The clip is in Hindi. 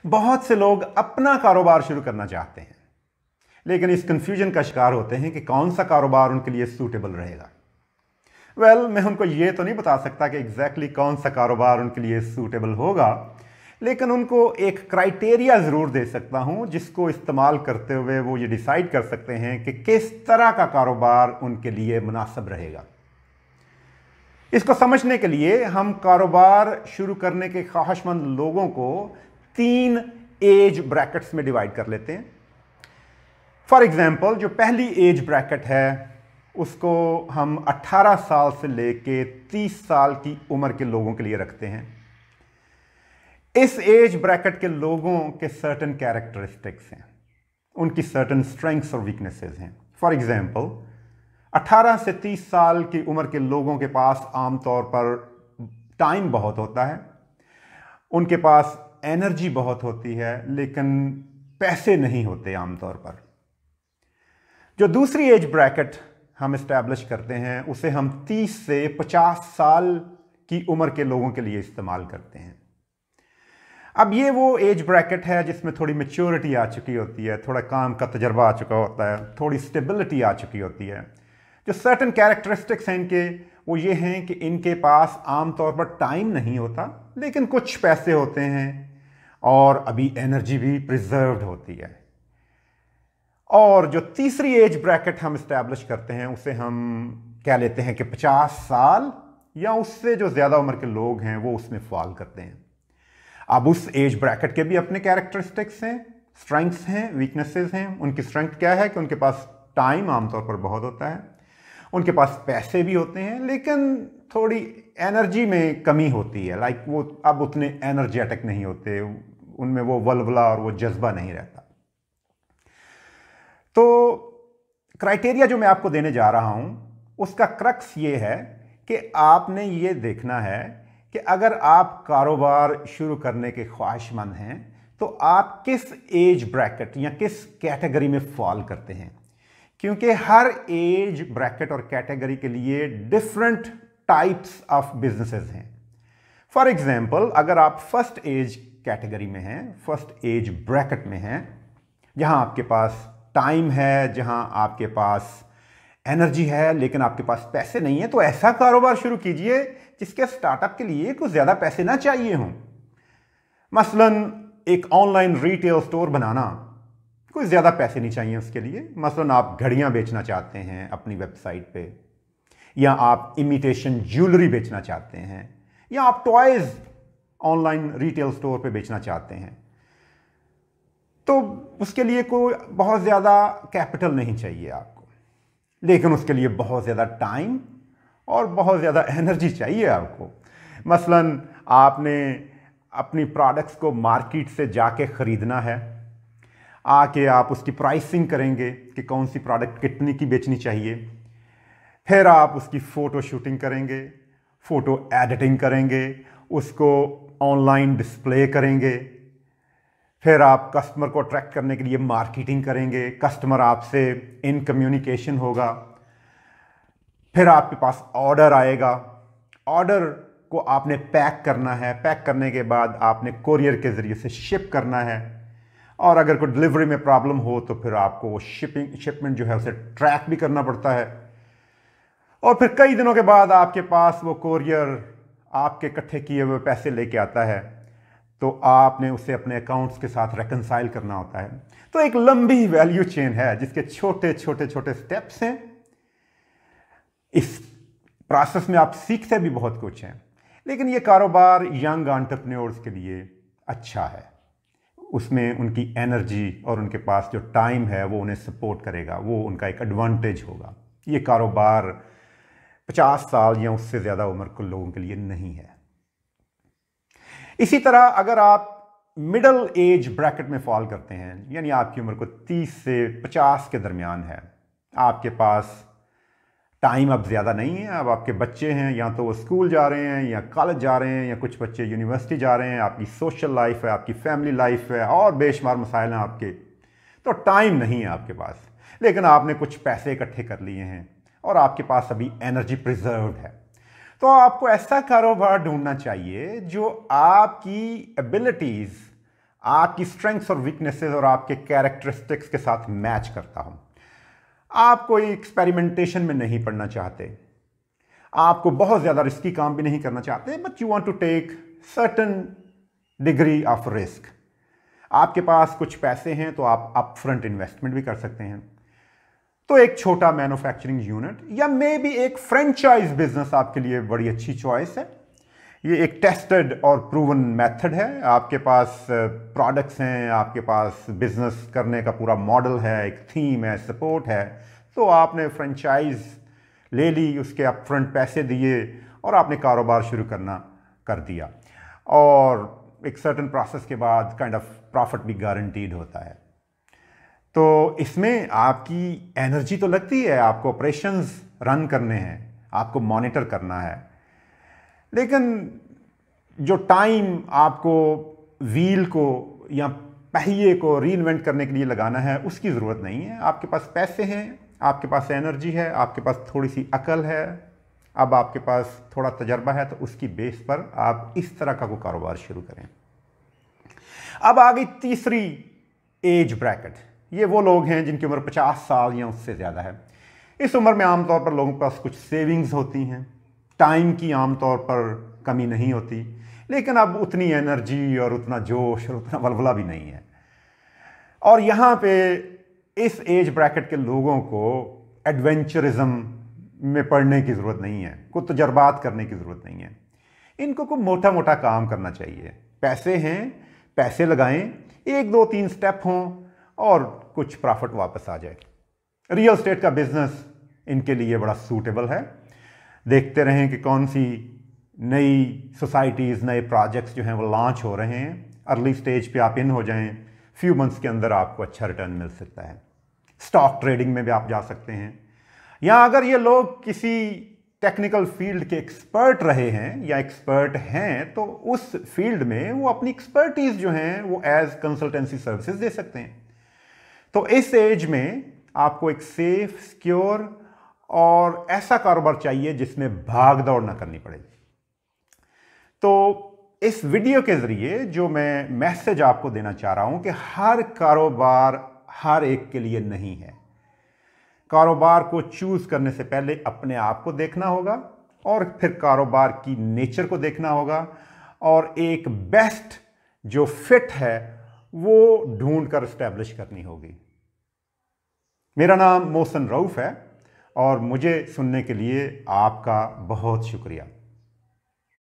बहुत से लोग अपना कारोबार शुरू करना चाहते हैं, लेकिन इस कंफ्यूजन का शिकार होते हैं कि कौन सा कारोबार उनके लिए सूटेबल रहेगा। मैं उनको ये तो नहीं बता सकता कि एग्जैक्टली कौन सा कारोबार उनके लिए सूटेबल होगा, लेकिन उनको एक क्राइटेरिया ज़रूर दे सकता हूं जिसको इस्तेमाल करते हुए वो ये डिसाइड कर सकते हैं कि किस तरह का कारोबार उनके लिए मुनासिब रहेगा। इसको समझने के लिए हम कारोबार शुरू करने के ख्वाहिशमंद लोगों को 3 एज ब्रैकेट्स में डिवाइड कर लेते हैं। फॉर एग्जाम्पल, जो पहली एज ब्रैकेट है उसको हम 18 साल से लेके 30 साल की उम्र के लोगों के लिए रखते हैं। इस एज ब्रैकेट के लोगों के सर्टेन कैरेक्टरिस्टिक्स हैं, उनकी सर्टेन स्ट्रेंथ्स और वीकनेसेस हैं। फॉर एग्जाम्पल, 18 से 30 साल की उम्र के लोगों के पास आमतौर पर टाइम बहुत होता है, उनके पास एनर्जी बहुत होती है, लेकिन पैसे नहीं होते आमतौर पर। जो दूसरी एज ब्रैकेट हम इस्टेब्लिश करते हैं उसे हम 30 से 50 साल की उम्र के लोगों के लिए इस्तेमाल करते हैं। अब ये वो एज ब्रैकेट है जिसमें थोड़ी मैच्योरिटी आ चुकी होती है, थोड़ा काम का तजर्बा आ चुका होता है, थोड़ी स्टेबिलिटी आ चुकी होती है। जो सर्टेन कैरेक्टरिस्टिक्स हैं इनके, वो ये हैं कि इनके पास आमतौर पर टाइम नहीं होता, लेकिन कुछ पैसे होते हैं और अभी एनर्जी भी प्रिजर्व्ड होती है। और जो तीसरी एज ब्रैकेट हम इस्टेब्लिश करते हैं उसे हम क्या लेते हैं कि 50 साल या उससे जो ज़्यादा उम्र के लोग हैं वो उसमें फॉल करते हैं। अब उस एज ब्रैकेट के भी अपने कैरेक्टरिस्टिक्स हैं, स्ट्रेंथ्स हैं, वीकनेसेस हैं। उनकी स्ट्रेंथ क्या है कि उनके पास टाइम आमतौर पर बहुत होता है, उनके पास पैसे भी होते हैं, लेकिन थोड़ी एनर्जी में कमी होती है। लाइक वो अब उतने एनर्जेटिक नहीं होते, उनमें वो वल्वला और वो जज्बा नहीं रहता। तो क्राइटेरिया जो मैं आपको देने जा रहा हूं उसका क्रक्स ये है कि आपने ये देखना है कि अगर आप कारोबार शुरू करने के ख्वाहिशमंद हैं तो आप किस एज ब्रैकेट या किस कैटेगरी में फॉल करते हैं, क्योंकि हर एज ब्रैकेट और कैटेगरी के लिए डिफरेंट टाइप्स ऑफ बिजनेसेस हैं। फॉर एग्जांपल, अगर आप फर्स्ट एज कैटेगरी में हैं, फर्स्ट एज ब्रैकेट में हैं, जहां आपके पास टाइम है, जहां आपके पास एनर्जी है, लेकिन आपके पास पैसे नहीं है, तो ऐसा कारोबार शुरू कीजिए जिसके स्टार्टअप के लिए कुछ ज़्यादा पैसे ना चाहिए हों। मसलन एक ऑनलाइन रिटेल स्टोर बनाना, कोई ज़्यादा पैसे नहीं चाहिए उसके लिए। मसलन आप घड़ियां बेचना चाहते हैं अपनी वेबसाइट पे, या आप इमिटेशन ज्वेलरी बेचना चाहते हैं, या आप टॉयज़ ऑनलाइन रिटेल स्टोर पे बेचना चाहते हैं, तो उसके लिए कोई बहुत ज़्यादा कैपिटल नहीं चाहिए आपको, लेकिन उसके लिए बहुत ज़्यादा टाइम और बहुत ज़्यादा एनर्जी चाहिए आपको। मसलन आपने अपनी प्रोडक्ट्स को मार्केट से जाके ख़रीदना है, आके आप उसकी प्राइसिंग करेंगे कि कौन सी प्रोडक्ट कितने की बेचनी चाहिए, फिर आप उसकी फ़ोटो शूटिंग करेंगे, फ़ोटो एडिटिंग करेंगे, उसको ऑनलाइन डिस्प्ले करेंगे, फिर आप कस्टमर को अट्रैक्ट करने के लिए मार्केटिंग करेंगे, कस्टमर आपसे इन कम्युनिकेशन होगा, फिर आपके पास ऑर्डर आएगा, ऑर्डर को आपने पैक करना है, पैक करने के बाद आपने कोरियर के ज़रिए से शिप करना है, और अगर कोई डिलीवरी में प्रॉब्लम हो तो फिर आपको वो शिपमेंट जो है उसे ट्रैक भी करना पड़ता है, और फिर कई दिनों के बाद आपके पास वो कोरियर आपके इकट्ठे किए हुए पैसे लेके आता है, तो आपने उसे अपने अकाउंट्स के साथ रेकंसाइल करना होता है। तो एक लंबी वैल्यू चेन है जिसके छोटे छोटे छोटे स्टेप्स हैं। इस प्रोसेस में आप सीखते भी बहुत कुछ हैं, लेकिन ये कारोबार यंग एंटरप्रेन्योर्स के लिए अच्छा है। उसमें उनकी एनर्जी और उनके पास जो टाइम है वो उन्हें सपोर्ट करेगा, वो उनका एक एडवांटेज होगा। ये कारोबार 50 साल या उससे ज़्यादा उम्र के लोगों के लिए नहीं है। इसी तरह अगर आप मिडल एज ब्रैकेट में फॉल करते हैं, यानी आपकी उम्र को 30 से 50 के दरमियान है, आपके पास टाइम अब ज़्यादा नहीं है, अब आपके बच्चे हैं, या तो वो स्कूल जा रहे हैं या कॉलेज जा रहे हैं, या कुछ बच्चे यूनिवर्सिटी जा रहे हैं, आपकी सोशल लाइफ है, आपकी फैमिली लाइफ है, और बेशुमार मसाइल हैं आपके, तो टाइम नहीं है आपके पास, लेकिन आपने कुछ पैसे इकट्ठे कर लिए हैं और आपके पास अभी एनर्जी प्रिजर्व्ड है। तो आपको ऐसा कारोबार ढूंढना चाहिए जो आपकी एबिलिटीज़, आपकी स्ट्रेंथ्स और वीकनेसेस और आपके कैरेक्टरिस्टिक्स के साथ मैच करता हो। आप कोई एक्सपेरिमेंटेशन में नहीं पड़ना चाहते, आपको बहुत ज़्यादा रिस्की काम भी नहीं करना चाहते, but you want to take certain degree of risk. आपके पास कुछ पैसे हैं तो आप अपफ्रंट इन्वेस्टमेंट भी कर सकते हैं। तो एक छोटा मैन्युफैक्चरिंग यूनिट या मे बी एक फ्रेंचाइज बिजनेस आपके लिए बड़ी अच्छी चॉइस है। ये एक टेस्टेड और प्रूवन मेथड है। आपके पास प्रोडक्ट्स हैं, आपके पास बिजनेस करने का पूरा मॉडल है, एक थीम है, सपोर्ट है, तो आपने फ्रेंचाइज ले ली, उसके अपफ्रंट पैसे दिए और आपने कारोबार शुरू करना कर दिया, और एक सर्टेन प्रोसेस के बाद काइंड ऑफ प्रॉफिट भी गारंटीड होता है। तो इसमें आपकी एनर्जी तो लगती है, आपको ऑपरेशंस रन करने हैं, आपको मॉनिटर करना है, लेकिन जो टाइम आपको व्हील को या पहिए को रीइन्वेंट करने के लिए लगाना है उसकी ज़रूरत नहीं है। आपके पास पैसे हैं, आपके पास एनर्जी है, आपके पास थोड़ी सी अकल है, अब आपके पास थोड़ा तजर्बा है, तो उसकी बेस पर आप इस तरह का कोई कारोबार शुरू करें। अब आ गई तीसरी एज ब्रैकेट। ये वो लोग हैं जिनकी उम्र 50 साल या उससे ज़्यादा है। इस उम्र में आमतौर पर लोगों के पास कुछ सेविंग्स होती हैं, टाइम की आमतौर पर कमी नहीं होती, लेकिन अब उतनी एनर्जी और उतना जोश और उतना वलवला भी नहीं है। और यहाँ पे इस एज ब्रैकेट के लोगों को एडवेंचरिज्म में पढ़ने की ज़रूरत नहीं है, कुछ तजर्बात करने की ज़रूरत नहीं है। इनको कोई मोटा मोटा काम करना चाहिए। पैसे हैं, पैसे लगाएं, 1 2 3 स्टेप हों और कुछ प्रॉफिट वापस आ जाए। रियल एस्टेट का बिजनेस इनके लिए बड़ा सूटेबल है। देखते रहें कि कौन सी नई सोसाइटीज़, नए प्रोजेक्ट्स जो हैं वो लॉन्च हो रहे हैं। अर्ली स्टेज पे आप इन हो जाएं, फ्यू मंथ्स के अंदर आपको अच्छा रिटर्न मिल सकता है। स्टॉक ट्रेडिंग में भी आप जा सकते हैं, या अगर ये लोग किसी टेक्निकल फील्ड के एक्सपर्ट रहे हैं या एक्सपर्ट हैं तो उस फील्ड में वो अपनी एक्सपर्टीज जो हैं वो एज कंसल्टेंसी सर्विसेज दे सकते हैं। तो इस एज में आपको एक सेफ, सिक्योर और ऐसा कारोबार चाहिए जिसमें भाग दौड़ ना करनी पड़े। तो इस वीडियो के जरिए जो मैं मैसेज आपको देना चाह रहा हूं कि हर कारोबार हर एक के लिए नहीं है। कारोबार को चूज करने से पहले अपने आप को देखना होगा और फिर कारोबार की नेचर को देखना होगा, और एक बेस्ट जो फिट है वो ढूंढ कर स्टैब्लिश करनी होगी। मेरा नाम मोहसिन रऊफ है और मुझे सुनने के लिए आपका बहुत शुक्रिया।